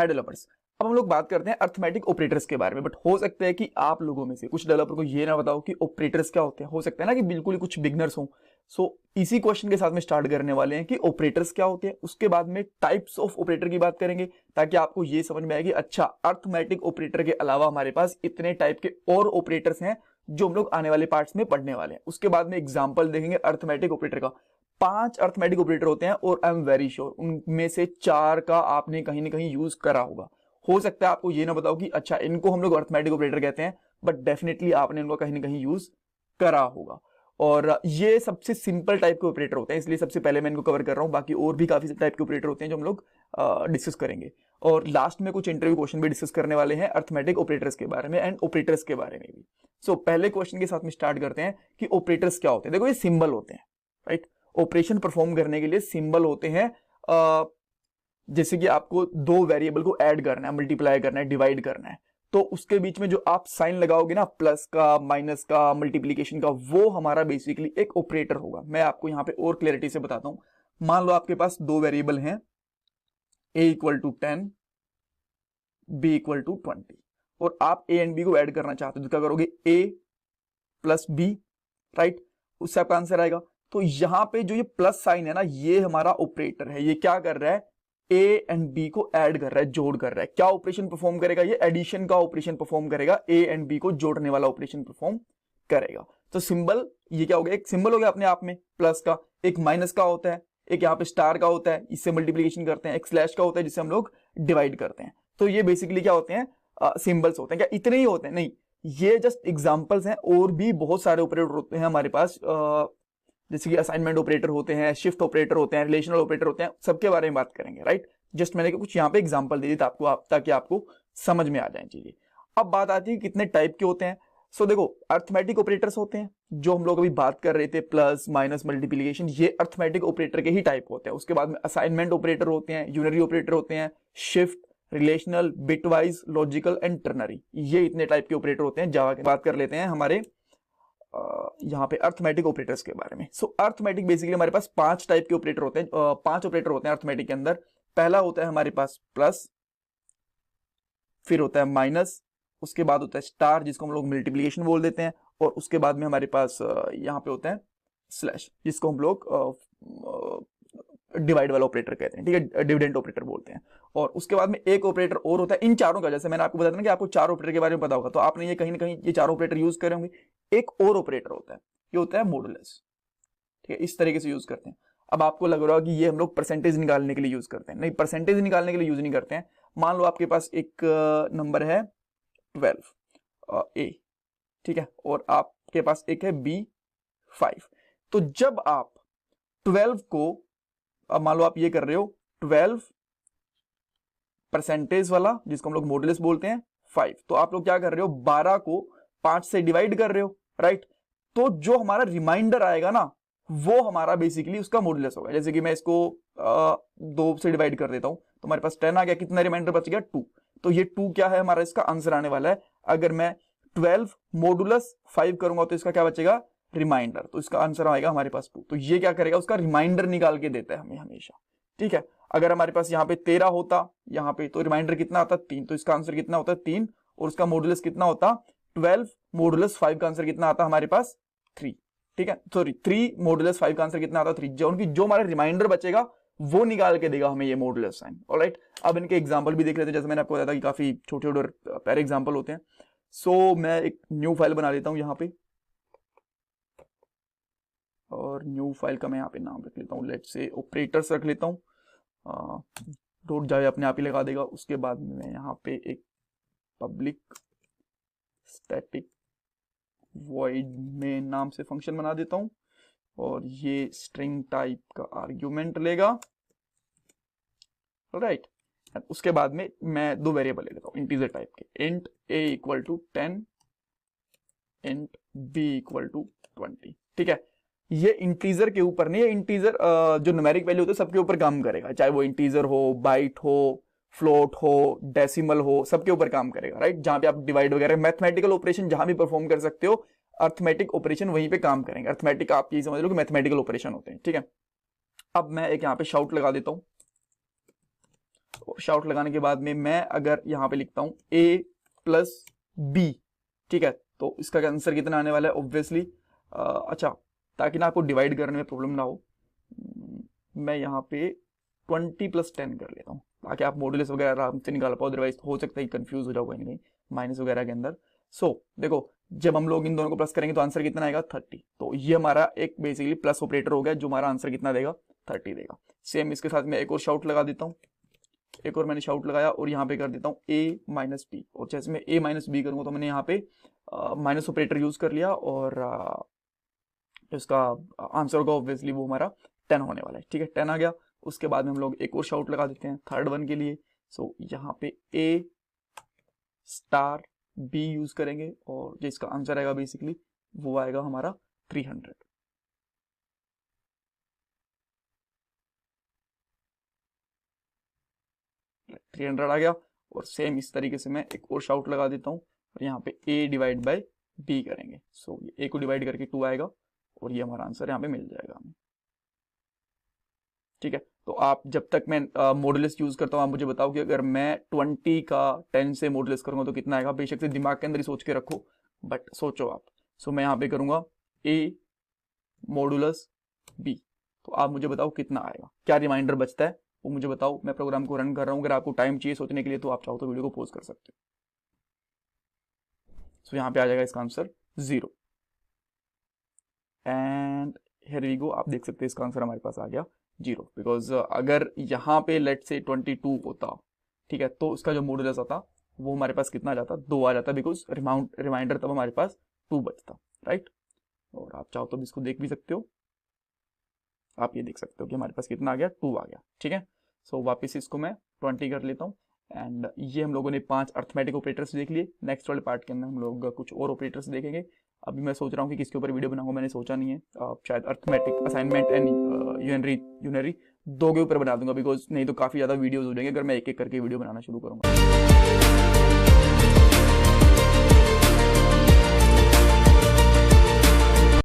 हाय developers, अब हम लोग बात करते हैं अर्थमेटिक ऑपरेटर्स के बारे में। बट हो सकता है कि आप लोगों में से कुछ डेवलपर को ये ना बताओ कि ऑपरेटर्स क्या होते हैं। हो सकता है ना कि बिल्कुल ही कुछ बिगनर्स हो। सो इसी क्वेश्चन के साथ में स्टार्ट करने वाले हैं कि ऑपरेटर्स क्या होते हैं, उसके बाद में टाइप्स ऑफ ऑपरेटर की बात करेंगे ताकि आपको ये समझ में आए कि अच्छा अर्थमेटिक ऑपरेटर के अलावा हमारे पास इतने टाइप के और ऑपरेटर्स हैं जो हम लोग आने वाले पार्ट्स में पढ़ने वाले हैं। उसके बाद में एग्जाम्पल देखेंगे अर्थमेटिक ऑपरेटर का। 5 अर्थमेटिक ऑपरेटर होते हैं और आई एम वेरी श्योर उनमें से 4 का आपने कहीं ना कहीं यूज करा होगा। हो सकता है आपको ये ना बताओ कि अच्छा इनको हम लोग अर्थमेटिक ऑपरेटर कहते हैं, बट डेफिनेटली आपने इनको कहीं ना कहीं यूज करा होगा। और ये सबसे सिंपल टाइप के ऑपरेटर होते हैं, इसलिए सबसे पहले मैं इनको कवर कर रहा हूं। बाकी और भी काफी टाइप के ऑपरेटर होते हैं जो हम लोग डिस्कस करेंगे, और लास्ट में कुछ इंटरव्यू क्वेश्चन भी डिस्कस करने वाले हैं अर्थमेटिक ऑपरेटर्स के बारे में एंड ऑपरेटर्स के बारे में भी। सो पहले क्वेश्चन के साथ में स्टार्ट करते हैं कि ऑपरेटर्स क्या होते हैं। देखो ये सिंबल होते हैं, राइट। ऑपरेशन परफॉर्म करने के लिए सिंबल होते हैं। जैसे कि आपको 2 वेरिएबल को ऐड करना है, मल्टीप्लाई करना है, डिवाइड करना है, तो उसके बीच में जो आप साइन लगाओगे ना, प्लस का, माइनस का, मल्टीप्लीकेशन का, वो हमारा बेसिकली एक ऑपरेटर होगा। मैं आपको यहां पे और क्लैरिटी से बताता हूं। मान लो आपके पास 2 वेरिएबल हैं, a equal to 10, b equal to 20, और आप a एंड b को ऐड करना चाहते हो, तो क्या करोगे, a प्लस b, राइट। उससे आपका आंसर आएगा। तो यहां पे जो ये प्लस साइन है ना, ये हमारा ऑपरेटर है। ये क्या कर रहा है, ए एंड बी को ऐड कर रहा है, जोड़ कर रहा है। क्या ऑपरेशन परफॉर्म करेगा, ये एडिशन का ऑपरेशन परफॉर्म करेगा, ए एंड बी को जोड़ने वाला ऑपरेशन परफॉर्म करेगा। तो सिंबल ये क्या हो गया, एक सिंबल हो गया अपने आप में प्लस का, एक माइनस का होता है, एक यहाँ पे स्टार का होता है, इससे मल्टीप्लीकेशन करते हैं, एक स्लैश का होता है जिससे हम लोग डिवाइड करते हैं। तो ये बेसिकली क्या होते हैं, सिंबल्स होते हैं। क्या इतने ही होते हैं? नहीं, ये जस्ट एग्जाम्पल्स हैं, और भी बहुत सारे ऑपरेटर होते हैं हमारे पास, जैसे कि असाइनमेंट ऑपरेटर होते हैं, शिफ्ट ऑपरेटर होते हैं, रिलेशनल ऑपरेटर होते हैं, सबके बारे में बात करेंगे, राइट। जस्ट मैंने कुछ यहाँ पे एग्जांपल दे दी ताकि आपको समझ में आ जाए चीजें। अब बात आती है कितने टाइप के होते हैं। सो देखो, अर्थमेटिक ऑपरेटर्स होते हैं जो हम लोग अभी बात कर रहे थे, प्लस, माइनस, मल्टीप्लीकेशन, ये अर्थमेटिक ऑपरेटर के ही टाइप होते हैं। उसके बाद में असाइनमेंट ऑपरेटर होते हैं, यूनरी ऑपरेटर होते हैं, shift, relational, bitwise, logical and ternary, ये इतने टाइप के ऑपरेटर होते हैं। जावा की बात कर लेते हैं हमारे यहाँ पे अर्थमेटिक ऑपरेटर्स के बारे में। सो अर्थमेटिक बेसिकली हमारे पास 5 टाइप के ऑपरेटर होते हैं, 5 ऑपरेटर होते हैं अर्थमेटिक के अंदर। पहला होता है हमारे पास प्लस, फिर होता है माइनस, उसके बाद होता है स्टार जिसको हम लोग मल्टीप्लिकेशन बोल देते हैं, और उसके बाद में हमारे पास यहाँ पे होता है स्लैश जिसको हम लोग डिवाइड वाला ऑपरेटर कहते हैं, ठीक है, डिविडेंड ऑपरेटर बोलते हैं। और उसके बाद में एक ऑपरेटर और होता है इन चारों का। जैसे मैंने आपको बताया ना कि आपको 4 ऑपरेटर के बारे में पता होगा, तो आपने ये कहीं ना कहीं ये 4 ऑपरेटर यूज करे होंगे। एक और ऑपरेटर होता है, ये होता है मॉडुलस, ठीक है, इस तरीके से यूज करते हैं। अब आपको लग रहा है कि ये हम लोग परसेंटेज निकालने के लिए यूज करते हैं। नहीं, परसेंटेज निकालने के लिए यूज नहीं करते हैं। मान लो आपके पास एक नंबर है 12 a, ठीक है, और आपके पास एक है b 5। तो जब आप 12 को, अब मान लो आप ये कर रहे हो 12 परसेंटेज वाला जिसको हम लोग मॉडुलस बोलते हैं 5, तो आप लोग क्या कर रहे हो, 12 को 5 से डिवाइड कर रहे हो, राइट। तो जो हमारा रिमाइंडर आएगा ना, वो हमारा बेसिकली उसका मॉडुलस होगा। जैसे कि मैं इसको 2 से डिवाइड कर देता हूं, तो हमारे पास 10 आ गया, कितना रिमाइंडर बच गया, 2। तो ये 2 क्या है हमारा, इसका आंसर आने वाला है। अगर मैं 12 मॉडुलस 5 करूंगा तो इसका क्या बचेगा, रिमाइंडर, तो इसका आंसर आएगा हमारे पास 2। तो ये क्या करेगा, उसका रिमाइंडर निकाल के देता है हमें हमेशा, ठीक है। अगर हमारे पास यहाँ पे 13 होता यहाँ पे, तो रिमाइंडर कितना आता, 3, तो इसका आंसर कितना होता है, 3, और उसका मॉडुलस कितना होता, 12 मॉडुलस 5 का आंसर कितना आता हमारे पास, 3, ठीक है, सॉरी 3 मॉडुलस 5 का आंसर कितना आता, 3। जो हमारा रिमाइंडर बचेगा वो निकाल के देगा हमें ये मॉडुलस साइन, ऑलराइट। अब इनके एग्जांपल भी देख लेते हैं। जैसे मैंने आपको बताया था कि काफी छोटे छोटे और प्यारे एग्जांपल होते हैं। सो मैं एक न्यू फाइल बना लेता हूं यहाँ पे, और न्यू फाइल का मैं यहाँ पे नाम रख लेता हूँ, लेट्स से ऑपरेटर्स रख लेता हूँ। डॉट जावा अपने आप ही लगा देगा। उसके बाद में मैं यहाँ पे एक पब्लिक स्टैटिक वॉइड में नाम से फंक्शन बना देता हूं, और ये स्ट्रिंग टाइप का आर्ग्यूमेंट लेगा, राइट। उसके बाद में मैं 2 वेरिएबल ले लेता हूं इंटीजर टाइप के, int a equal to 10, int b equal to 20, ठीक है। ये इंटीजर के ऊपर नहीं है, इंटीजर जो न्यूमेरिक वैल्यू होते हैं सबके ऊपर काम करेगा, चाहे वो इंटीजर हो, बाइट हो, फ्लोट हो, डेसिमल हो, सबके ऊपर काम करेगा, राइट। जहां पे आप डिवाइड वगैरह मैथमेटिकल ऑपरेशन जहां भी परफॉर्म कर सकते हो, अर्थमेटिक ऑपरेशन वहीं पे काम करेंगे। अर्थमेटिक आप ये समझ लो कि मैथमेटिकल ऑपरेशन होते हैं, ठीक है। अब मैं एक यहाँ पे शाउट लगा देता हूं, और शाउट लगाने के बाद में मैं अगर यहाँ पे लिखता हूँ a प्लस b, ठीक है, तो इसका आंसर कितना आने वाला है ऑब्वियसली, अच्छा ताकि ना आपको डिवाइड करने में प्रॉब्लम ना हो, मैं यहाँ पे 20 + 10 कर लेता हूँ ताकि आप मॉडुलस वगैरह आराम से निकाल पाओ, अदरवाइज हो सकता है कंफ्यूज हो जाओ कहीं नहीं माइनस वगैरह के अंदर। सो देखो जब हम लोग इन दोनों को प्लस करेंगे तो आंसर कितना आएगा 30, तो ये हमारा एक बेसिकली प्लस ऑपरेटर हो गया जो हमारा आंसर कितना देगा 30 देगा। सेम इसके साथ मैं एक और शाउट लगा देता हूँ, एक और मैंने शाउट लगाया और यहाँ पे कर देता हूँ a - b, और जैसे मैं a - b करूँगा तो मैंने यहाँ पे माइनस ऑपरेटर यूज कर लिया और इसका आंसर होगा ऑब्वियसली वो हमारा 10 होने वाला है, ठीक है 10 आ गया। उसके बाद में हम लोग एक और शाउट लगा देते हैं थर्ड वन के लिए। सो यहाँ पे a स्टार b यूज करेंगे और जिसका आंसर आएगा बेसिकली वो आएगा हमारा 300। आ गया और सेम इस तरीके से मैं एक और शाउट लगा देता हूँ और यहाँ पे a/b करेंगे। सो ये a को डिवाइड करके 2 आएगा और ये हमारा आंसर यहाँ पे मिल जाएगा हमें, ठीक है। तो आप जब तक मैं मॉडुलस यूज करता हूँ आप मुझे बताओ कि अगर मैं 20 का 10 से मॉडुलस करूंगा तो कितना आएगा, बेशक से दिमाग के अंदर ही सोच के रखो बट सोचो आप। सो मैं यहाँ पे करूंगा a मॉडुलस b, तो आप मुझे बताओ कितना आएगा, क्या रिमाइंडर बचता है वो मुझे बताओ। मैं प्रोग्राम को रन कर रहा हूँ, अगर आपको टाइम चाहिए सोचने के लिए तो आप चाहो तो वीडियो को पॉज कर सकते हो। सो यहाँ पे आ जाएगा इसका answer 0 and here we go. आप देख सकते हैं इसका आंसर हमारे पास आ गया 0, बिकॉज अगर यहाँ पे लेट से 22 होता, ठीक है, तो उसका जो मॉडुलस आता वो हमारे पास कितना आ जाता 2 आ जाता, बिकॉज रिमाइंडर तब हमारे पास 2 बचता, राइट। और आप चाहो तो इसको देख भी सकते हो, आप ये देख सकते हो कि हमारे पास कितना आ गया 2 आ गया, ठीक है। सो वापस इसको मैं 20 कर लेता हूँ एंड ये हम लोगों ने 5 अर्थमेटिक ऑपरेटर्स देख लिए। नेक्स्ट वाले पार्ट के अंदर हम लोग कुछ और ऑपरेटर्स देखेंगे। अभी मैं सोच रहा हूँ कि किसके ऊपर वीडियो बनाऊंगा, मैंने सोचा नहीं है, शायद अर्थमेटिक, असाइनमेंट एंड यूनरी 2 के ऊपर बना दूंगा, बिकॉज नहीं तो काफ़ी ज़्यादा वीडियोज़ हो जाएंगे अगर मैं एक एक करके वीडियो बनाना शुरू करूँगा।